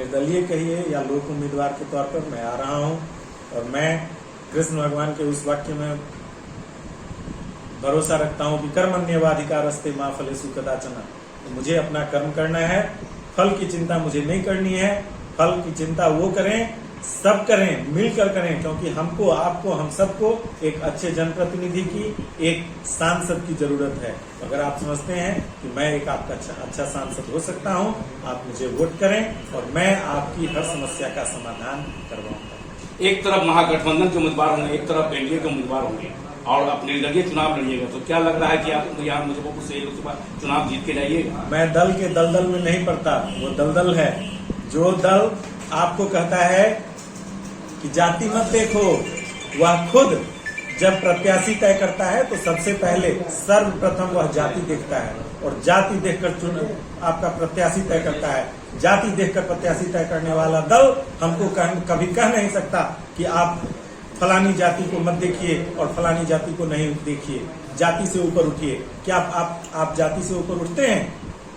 निर्दलीय कहिए या लोक उम्मीदवार के तौर पर मैं आ रहा हूं और मैं कृष्ण भगवान के उस वाक्य में भरोसा रखता हूं कि कर्मण्येवाधिकारस्ते मा फलेषु कदाचन। तो मुझे अपना कर्म करना है, फल की चिंता मुझे नहीं करनी है। फल की चिंता वो करें, सब करें, मिलकर करें, क्योंकि हमको, आपको, हम सबको एक अच्छे जनप्रतिनिधि की, एक सांसद की जरूरत है। अगर आप समझते हैं कि मैं एक आपका अच्छा सांसद हो सकता हूं, आप मुझे वोट करें और मैं आपकी हर समस्या का समाधान करवाऊंगा। एक तरफ महागठबंधन के उम्मीदवार होंगे, एक तरफ एनडीए के उम्मीदवार होंगे और आप निर्दलीय चुनाव लड़िएगा, तो क्या लग रहा है कि आप यहाँ मुजफ्फरपुर से लोकसभा चुनाव जीत के जाइएगा? मैं दल के दलदल में नहीं पड़ता, वो दलदल है। जो दल आपको कहता है कि जाति मत देखो, वह खुद जब प्रत्याशी तय करता है तो सबसे पहले सर्वप्रथम वह जाति देखता है और जाति देखकर आपका प्रत्याशी तय करता है। जाति देखकर प्रत्याशी तय करने वाला दल हमको कभी कह नहीं सकता कि आप फलानी जाति को मत देखिए और फलानी जाति को नहीं देखिए, जाति से ऊपर उठिए। क्या आप जाति से ऊपर उठते हैं?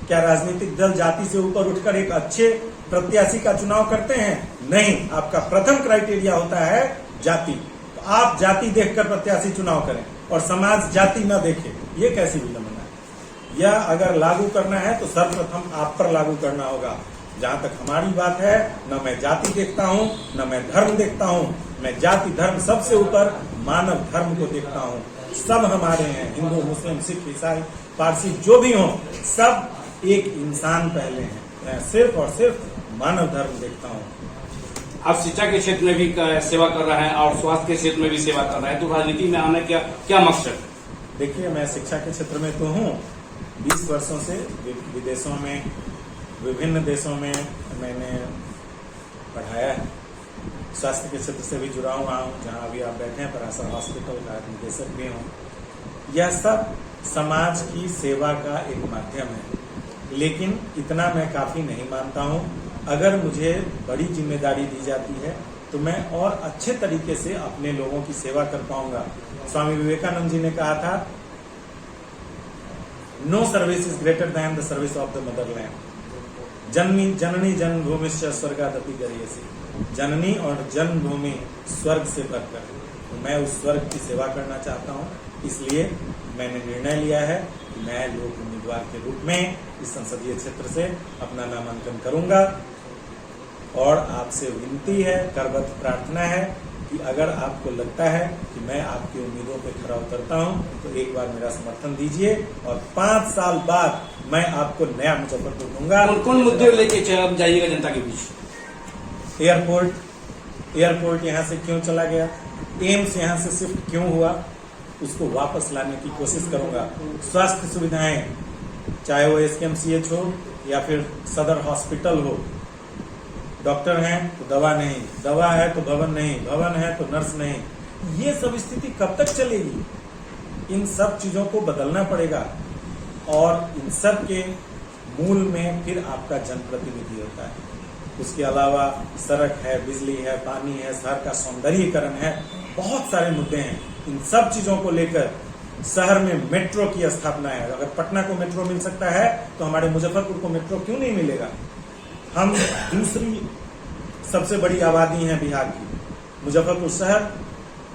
क्या राजनीतिक दल जाति से ऊपर उठकर एक अच्छे प्रत्याशी का चुनाव करते हैं? नहीं, आपका प्रथम क्राइटेरिया होता है जाति। तो आप जाति देखकर प्रत्याशी चुनाव करें और समाज जाति न देखे, ये कैसी विडंबना है? यह अगर लागू करना है तो सर्वप्रथम आप पर लागू करना होगा। जहां तक हमारी बात है, न मैं जाति देखता हूं, न मैं धर्म देखता हूं। मैं जाति धर्म सबसे ऊपर मानव धर्म को देखता हूं। सब हमारे हैं, हिंदू, मुस्लिम, सिख, ईसाई, पारसी, जो भी हो, सब एक इंसान पहले हैं। मैं सिर्फ और सिर्फ मानव धर्म देखता हूँ। आप शिक्षा के क्षेत्र में भी सेवा कर रहे हैं और स्वास्थ्य के क्षेत्र में भी सेवा कर रहे हैं, तो राजनीति में आने का क्या मकसद? देखिए, मैं शिक्षा के क्षेत्र में तो हूँ, 20 वर्षों से विदेशों में, विभिन्न देशों में मैंने पढ़ाया है। स्वास्थ्य के क्षेत्र से भी जुड़ा हुआ हूँ, जहाँ अभी आप बैठे हैं, पराशर हॉस्पिटल का निदेशक भी हूँ। यह सब समाज की सेवा का एक माध्यम है, लेकिन इतना मैं काफी नहीं मानता हूं। अगर मुझे बड़ी जिम्मेदारी दी जाती है तो मैं और अच्छे तरीके से अपने लोगों की सेवा कर पाऊंगा। स्वामी विवेकानंद जी ने कहा था, no service is greater than the service of the motherland. जननी जन्मभूमिश्च स्वर्गादपि गरीयसी। जननी और जन्मभूमि स्वर्ग से बढ़कर, तो मैं उस स्वर्ग की सेवा करना चाहता हूं। इसलिए मैंने निर्णय लिया है कि मैं लोक उम्मीदवार के रूप में इस संसदीय क्षेत्र से अपना नामांकन करूंगा। और आपसे विनती है, करबद्ध प्रार्थना है कि अगर आपको लगता है कि मैं आपकी उम्मीदों पर खरा उतरता हूं, तो एक बार मेरा समर्थन दीजिए और 5 साल बाद मैं आपको नया मुजफ्फरपुर दूंगा। कौन मुद्दे लेके जाइएगा जनता के बीच? एयरपोर्ट यहाँ से क्यों चला गया, एम्स यहाँ से शिफ्ट क्यों हुआ, उसको वापस लाने की कोशिश करूंगा। स्वास्थ्य सुविधाएं, चाहे वो SKMCH हो या फिर सदर हॉस्पिटल हो, डॉक्टर हैं तो दवा नहीं, दवा है तो भवन नहीं, भवन है तो नर्स नहीं। ये सब स्थिति कब तक चलेगी? इन सब चीजों को बदलना पड़ेगा और इन सब के मूल में फिर आपका जनप्रतिनिधि होता है। उसके अलावा सड़क है, बिजली है, पानी है, शहर का सौंदर्यीकरण है, बहुत सारे मुद्दे हैं। इन सब चीजों को लेकर शहर में मेट्रो की स्थापना है। अगर पटना को मेट्रो मिल सकता है तो हमारे मुजफ्फरपुर को मेट्रो क्यों नहीं मिलेगा? हम दूसरी सबसे बड़ी आबादी है बिहार की। मुजफ्फरपुर शहर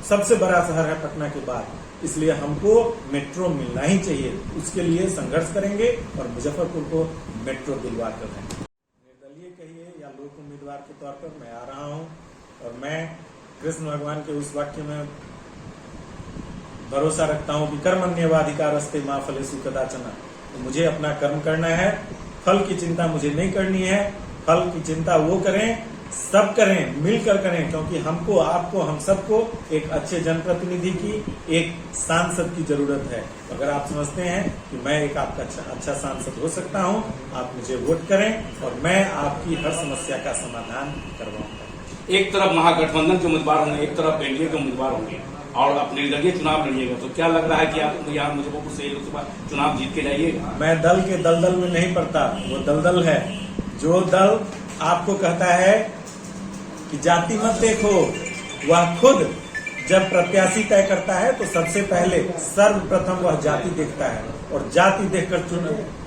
सबसे बड़ा शहर है पटना के बाद, इसलिए हमको मेट्रो मिलना ही चाहिए। उसके लिए संघर्ष करेंगे और मुजफ्फरपुर को मेट्रो दिलवा कर देंगे। निर्दलीय कहिए या लोक उम्मीदवार के तौर पर मैं आ रहा हूँ और मैं कृष्ण भगवान के उस वाक्य में भरोसा रखता हूं कि कर्मण्येवाधिकारस्ते मा फलेषु कदाचन। तो मुझे अपना कर्म करना है, फल की चिंता मुझे नहीं करनी है। फल की चिंता वो करें, सब करें, मिलकर करें, क्योंकि हमको, आपको, हम सबको एक अच्छे जनप्रतिनिधि की, एक सांसद की जरूरत है। अगर आप समझते हैं कि मैं एक आपका अच्छा सांसद हो सकता हूं, आप मुझे वोट करें और मैं आपकी हर समस्या का समाधान करवाऊंगा। एक तरफ महागठबंधन के उम्मीदवार होंगे, एक तरफ एनडीए के उम्मीदवार होंगे और आप निर्दलीय चुनाव लड़िएगा, तो क्या लग रहा है कि आप यहाँ मुजफ्फरपुर से लोकसभा चुनाव जीत के जाइएगा? मैं दल के दलदल में नहीं पड़ता, वो दलदल है। जो दल आपको कहता है कि जाति मत देखो, वह खुद जब प्रत्याशी तय करता है तो सबसे पहले सर्वप्रथम वह जाति देखता है और जाति देखकर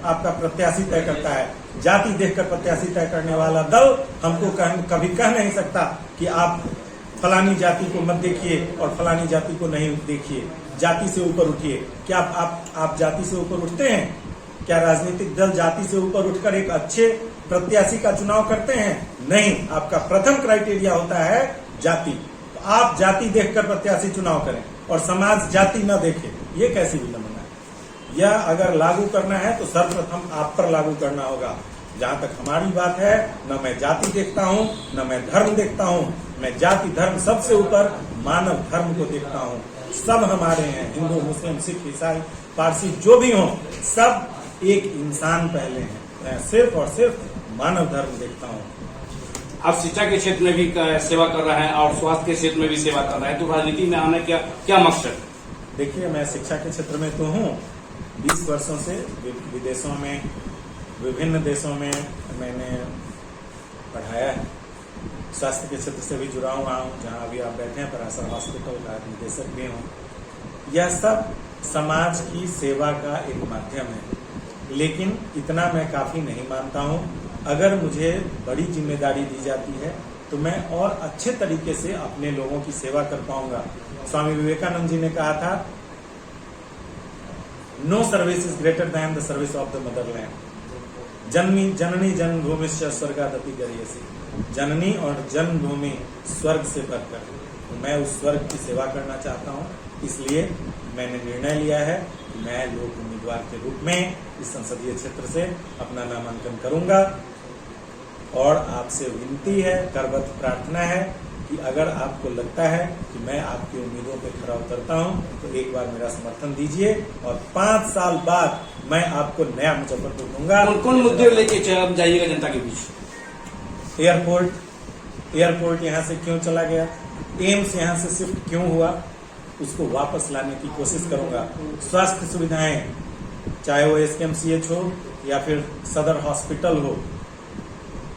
आपका प्रत्याशी तय करता है। जाति देखकर प्रत्याशी तय करने वाला दल हमको कभी कह नहीं सकता कि आप फलानी जाति को मत देखिए और फलानी जाति को नहीं देखिए, जाति से ऊपर उठिए। क्या आप जाति से ऊपर उठते हैं? क्या राजनीतिक दल जाति से ऊपर उठकर एक अच्छे प्रत्याशी का चुनाव करते हैं? नहीं, आपका प्रथम क्राइटेरिया होता है जाति। तो आप जाति देखकर प्रत्याशी चुनाव करें और समाज जाति न देखे, ये कैसी विडंबना है? यह अगर लागू करना है तो सर्वप्रथम आप पर लागू करना होगा। जहां तक हमारी बात है, न मैं जाति देखता हूं, न मैं धर्म देखता हूं, मैं जाति धर्म सबसे ऊपर मानव धर्म को देखता हूं। सब हमारे हैं, हिंदू, मुस्लिम, सिख, ईसाई, पारसी, जो भी हो, सब एक इंसान पहले हैं। मैं सिर्फ और सिर्फ मानव धर्म देखता हूँ। आप शिक्षा के क्षेत्र में भी सेवा कर रहे हैं और स्वास्थ्य के क्षेत्र में भी सेवा कर रहे हैं, तो राजनीति में आने का क्या मकसद? देखिए, मैं शिक्षा के क्षेत्र में तो हूँ, 20 वर्षों से विदेशों में, विभिन्न देशों में मैंने पढ़ाया है। स्वास्थ्य के क्षेत्र से भी जुड़ा हुआ हूँ, जहाँ अभी आप बैठे हैं पराशर हॉस्पिटल का निदेशक भी हूँ। यह सब समाज की सेवा का एक माध्यम है, लेकिन इतना मैं काफी नहीं मानता हूँ। अगर मुझे बड़ी जिम्मेदारी दी जाती है तो मैं और अच्छे तरीके से अपने लोगों की सेवा कर पाऊंगा। स्वामी विवेकानंद जी ने कहा था, no service is greater than the service of the motherland. जननी जन्मभूमिश्च स्वर्गादपि गरीयसी। जननी और जन्मभूमि स्वर्ग से बढ़कर, तो मैं उस स्वर्ग की सेवा करना चाहता हूँ। इसलिए मैंने निर्णय लिया है कि मैं लोक उम्मीदवार के रूप में इस संसदीय क्षेत्र से अपना नामांकन करूंगा। और आपसे विनती है, करबद्ध प्रार्थना है कि अगर आपको लगता है कि मैं आपकी उम्मीदों पे खरा उतरता हूं, तो एक बार मेरा समर्थन दीजिए और 5 साल बाद मैं आपको नया मुजफ्फरपुर दूंगा। कौन मुद्दे लेके जाइएगा जनता के बीच? एयरपोर्ट यहाँ से क्यों चला गया, एम्स यहाँ से शिफ्ट क्यों हुआ, उसको वापस लाने की कोशिश करूंगा। स्वास्थ्य सुविधाएं, चाहे वो SKMCH हो या फिर सदर हॉस्पिटल हो,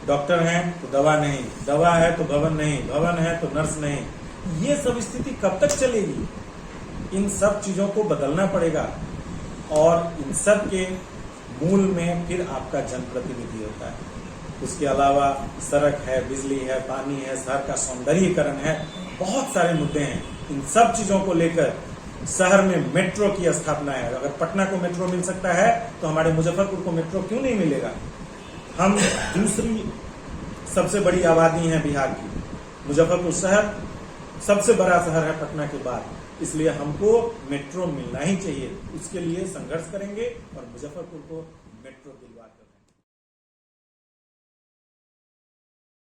डॉक्टर हैं तो दवा नहीं, दवा है तो भवन नहीं, भवन है तो नर्स नहीं। ये सब स्थिति कब तक चलेगी? इन सब चीजों को बदलना पड़ेगा और इन सब के मूल में फिर आपका जनप्रतिनिधि होता है। उसके अलावा सड़क है, बिजली है, पानी है, शहर का सौंदर्यीकरण है, बहुत सारे मुद्दे हैं। इन सब चीजों को लेकर शहर में मेट्रो की स्थापना है। अगर पटना को मेट्रो मिल सकता है तो हमारे मुजफ्फरपुर को मेट्रो क्यों नहीं मिलेगा? हम दूसरी सबसे बड़ी आबादी है बिहार की, मुजफ्फरपुर शहर सबसे बड़ा शहर है पटना के बाद, इसलिए हमको मेट्रो मिलना ही चाहिए। उसके लिए संघर्ष करेंगे और मुजफ्फरपुर को